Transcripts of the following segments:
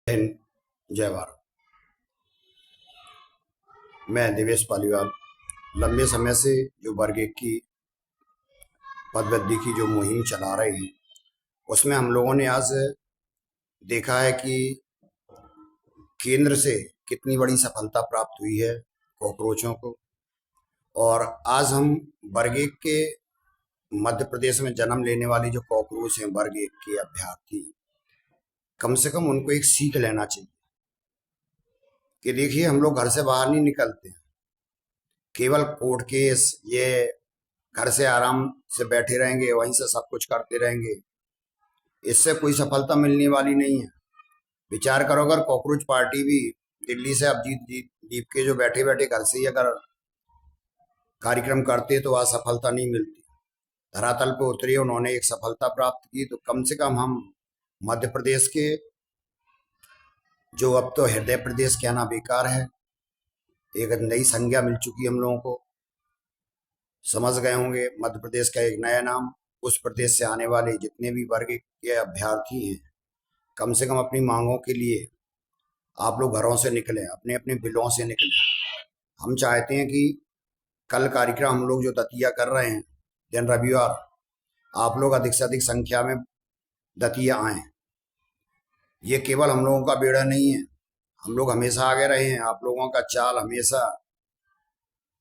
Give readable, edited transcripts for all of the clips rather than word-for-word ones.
हिंद, जय भारत। मैं देवेश पालीवाल लंबे समय से जो वर्ग एक की पदवृद्धि की जो मुहिम चला रहे हैं, उसमें हम लोगों ने आज देखा है कि केंद्र से कितनी बड़ी सफलता प्राप्त हुई है कॉकरोचों को। और आज हम वर्ग एक के मध्य प्रदेश में जन्म लेने वाली जो कॉकरोच हैं, वर्ग एक के अभ्यर्थी, कम से कम उनको एक सीख लेना चाहिए कि देखिए, हम लोग घर से बाहर नहीं निकलते हैं, केवल कोर्ट केस, ये घर से आराम से बैठे रहेंगे, वहीं से सब कुछ करते रहेंगे, इससे कोई सफलता मिलने वाली नहीं है। विचार करो, अगर कॉकरोच पार्टी भी दिल्ली से अब जीत जीत जीत के जो बैठे बैठे घर से ही अगर कार्यक्रम करते तो वह सफलता नहीं मिलती। धरातल पर उतरी, उन्होंने एक सफलता प्राप्त की, तो कम से कम हम मध्य प्रदेश के, जो अब तो हृदय प्रदेश कहना बेकार है, एक नई संज्ञा मिल चुकी है हम लोगों को, समझ गए होंगे मध्य प्रदेश का एक नया नाम। उस प्रदेश से आने वाले जितने भी वर्ग के अभ्यर्थी हैं, कम से कम अपनी मांगों के लिए आप लोग घरों से निकलें, अपने अपने बिलों से निकलें। हम चाहते हैं कि कल कार्यक्रम हम लोग जो दतिया कर रहे हैं दिन रविवार, आप लोग अधिक से अधिक संख्या में दतिया आएँ। ये केवल हम लोगों का बेड़ा नहीं है, हम लोग हमेशा आगे रहे हैं। आप लोगों का चाल हमेशा,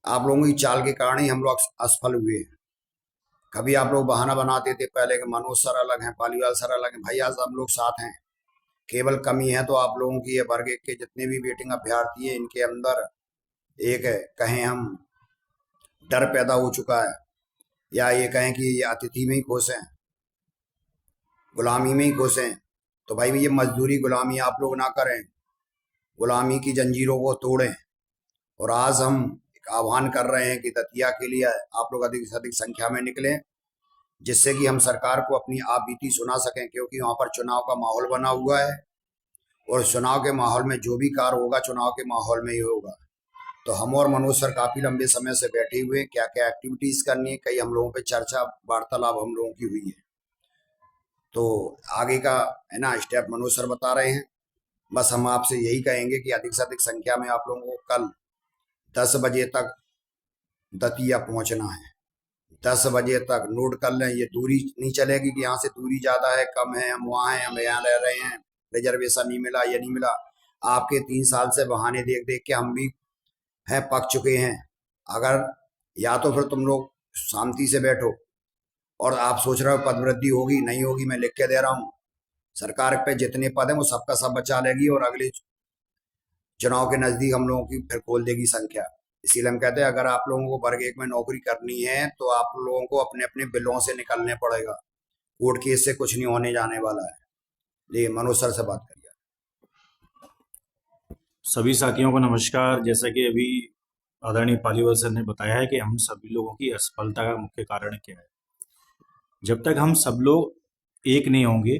आप लोगों की चाल के कारण ही हम लोग असफल हुए हैं। कभी आप लोग बहाना बनाते थे पहले कि मनोज सर अलग हैं, पालीवाल सर अलग हैं। भाई, आज हम लोग साथ हैं। केवल कमी है तो आप लोगों की, ये वर्ग एक के जितने भी वेटिंग अभ्यर्थी हैं, इनके अंदर एक है, कहें हम, डर पैदा हो चुका है, या ये कहें कि ये अतिथि में ही खुश हैं, गुलामी में ही खुश हैं। तो भाई, ये मजदूरी गुलामी आप लोग ना करें, गुलामी की जंजीरों को तोड़ें। और आज हम एक आह्वान कर रहे हैं कि दतिया के लिए आप लोग अधिक से अधिक संख्या में निकलें, जिससे कि हम सरकार को अपनी आप बीती सुना सकें, क्योंकि वहाँ पर चुनाव का माहौल बना हुआ है, और चुनाव के माहौल में जो भी कार्य होगा चुनाव के माहौल में ही होगा। तो हम और मनोज सर काफी लंबे समय से बैठे हुए हैं, क्या क्या एक्टिविटीज करनी है, कई हम लोगों पे चर्चा वार्तालाप हम लोगों की हुई है। तो आगे का है ना स्टेप मनोज सर बता रहे हैं। बस हम आपसे यही कहेंगे कि अधिक से अधिक संख्या में आप लोगों को कल 10 बजे तक दतिया पहुंचना है। 10 बजे तक नोट कर लें, ये दूरी नहीं चलेगी कि यहाँ से दूरी ज्यादा है, कम है, हम वहाँ हैं, हम यहाँ रह रहे हैं, रिजर्वेशन नहीं मिला, ये नहीं मिला। आपके 3 साल से बहाने देख देख के हम भी हैं पक चुके हैं। अगर या तो फिर तुम लोग शांति से बैठो, और आप सोच रहे हो पदवृद्धि होगी नहीं होगी, मैं लिख के दे रहा हूँ, सरकार पे जितने पद हैं वो सबका सब बचा लेगी, और अगले चुनाव के नजदीक हम लोगों की फिर खोल देगी संख्या। इसीलिए हम कहते हैं, अगर आप लोगों को वर्ग एक में नौकरी करनी है तो आप लोगों को अपने अपने बिलों से निकलने पड़ेगा। कोर्ट केस से कुछ नहीं होने जाने वाला है। जी, मनोज सर से बात करिए। सभी साथियों को नमस्कार। जैसा कि अभी आदरणीय पालीवाल सर ने बताया है कि हम सभी लोगों की असफलता का मुख्य कारण क्या है। जब तक हम सब लोग एक नहीं होंगे,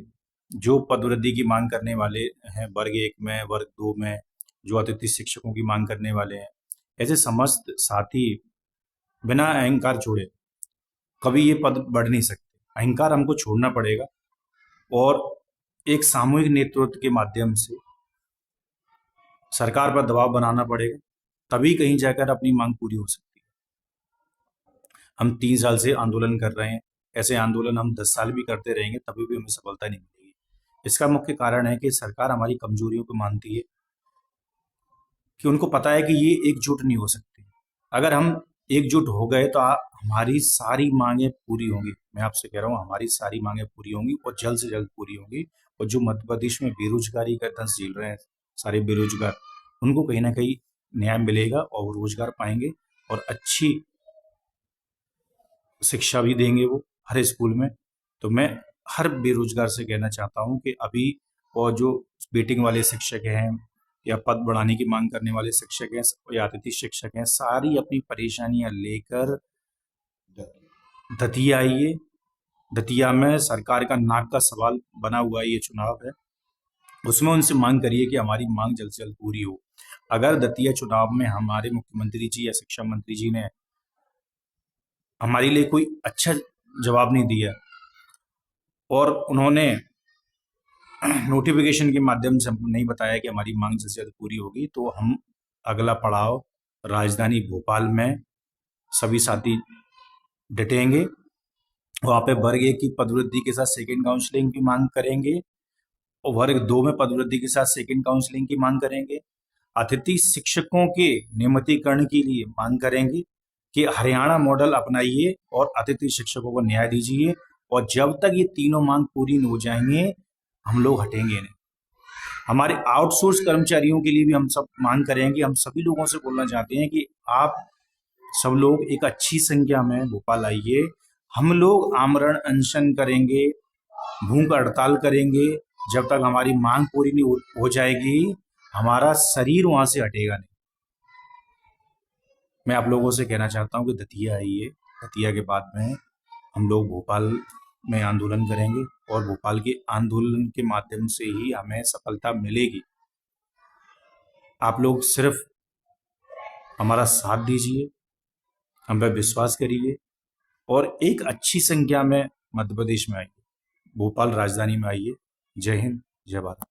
जो पदवृद्धि की मांग करने वाले हैं वर्ग एक में, वर्ग दो में, जो अतिथि शिक्षकों की मांग करने वाले हैं, ऐसे समस्त साथी बिना अहंकार छोड़े कभी ये पद बढ़ नहीं सकते। अहंकार हमको छोड़ना पड़ेगा और एक सामूहिक नेतृत्व के माध्यम से सरकार पर दबाव बनाना पड़ेगा, तभी कहीं जाकर अपनी मांग पूरी हो सकती है। हम 3 साल से आंदोलन कर रहे हैं, ऐसे आंदोलन हम 10 साल भी करते रहेंगे, तभी भी हमें सफलता नहीं मिलेगी। इसका मुख्य कारण है कि सरकार हमारी कमजोरियों को मानती है, कि उनको पता है कि ये एकजुट नहीं हो सकती। अगर हम एकजुट हो गए तो हमारी सारी मांगे पूरी होंगी। मैं आपसे कह रहा हूँ, हमारी सारी मांगे पूरी होंगी और जल्द से जल्द पूरी होंगी। और जो मध्य प्रदेश में बेरोजगारी का दंश झेल रहे हैं सारे बेरोजगार, उनको कहीं ना कहीं न्याय मिलेगा और रोजगार पाएंगे, और अच्छी शिक्षा भी देंगे वो हर स्कूल में। तो मैं हर बेरोजगार से कहना चाहता हूँ कि अभी, और जो वेटिंग वाले शिक्षक हैं या पद बढ़ाने की मांग करने वाले शिक्षक हैं या अतिथि शिक्षक हैं, सारी अपनी परेशानियां लेकर दतिया आइए। दतिया में सरकार का नाक का सवाल बना हुआ ये चुनाव है, उसमें उनसे मांग करिए कि हमारी मांग जल्द से जल्द पूरी हो। अगर दतिया चुनाव में हमारे मुख्यमंत्री जी या शिक्षा मंत्री जी ने हमारे लिए कोई अच्छा जवाब नहीं दिया और उन्होंने नोटिफिकेशन के माध्यम से हमको नहीं बताया कि हमारी मांग जल्द से जल्द पूरी होगी, तो हम अगला पड़ाव राजधानी भोपाल में सभी साथी डटेंगे। वहाँ पे वर्ग 1 की पदवृद्धि के साथ सेकंड काउंसलिंग की मांग करेंगे और वर्ग 2 में पदवृद्धि के साथ सेकंड काउंसलिंग की मांग करेंगे। अतिथि शिक्षकों के नियमितीकरण के लिए मांग करेंगे कि हरियाणा मॉडल अपनाइए और अतिथि शिक्षकों को न्याय दीजिए, और जब तक ये तीनों मांग पूरी नहीं हो जाएंगे हम लोग हटेंगे नहीं। हमारे आउटसोर्स कर्मचारियों के लिए भी हम सब मांग करेंगे। हम सभी लोगों से बोलना चाहते हैं कि आप सब लोग एक अच्छी संख्या में भोपाल आइए। हम लोग आमरण अनशन करेंगे, भूख हड़ताल करेंगे, जब तक हमारी मांग पूरी नहीं हो जाएगी हमारा शरीर वहां से हटेगा नहीं। मैं आप लोगों से कहना चाहता हूं कि दतिया आइए। दतिया के बाद में हम लोग भोपाल में आंदोलन करेंगे और भोपाल के आंदोलन के माध्यम से ही हमें सफलता मिलेगी। आप लोग सिर्फ हमारा साथ दीजिए, हम पे विश्वास करिए और एक अच्छी संख्या में मध्य प्रदेश में आइए, भोपाल राजधानी में आइए। जय हिंद, जय भारत।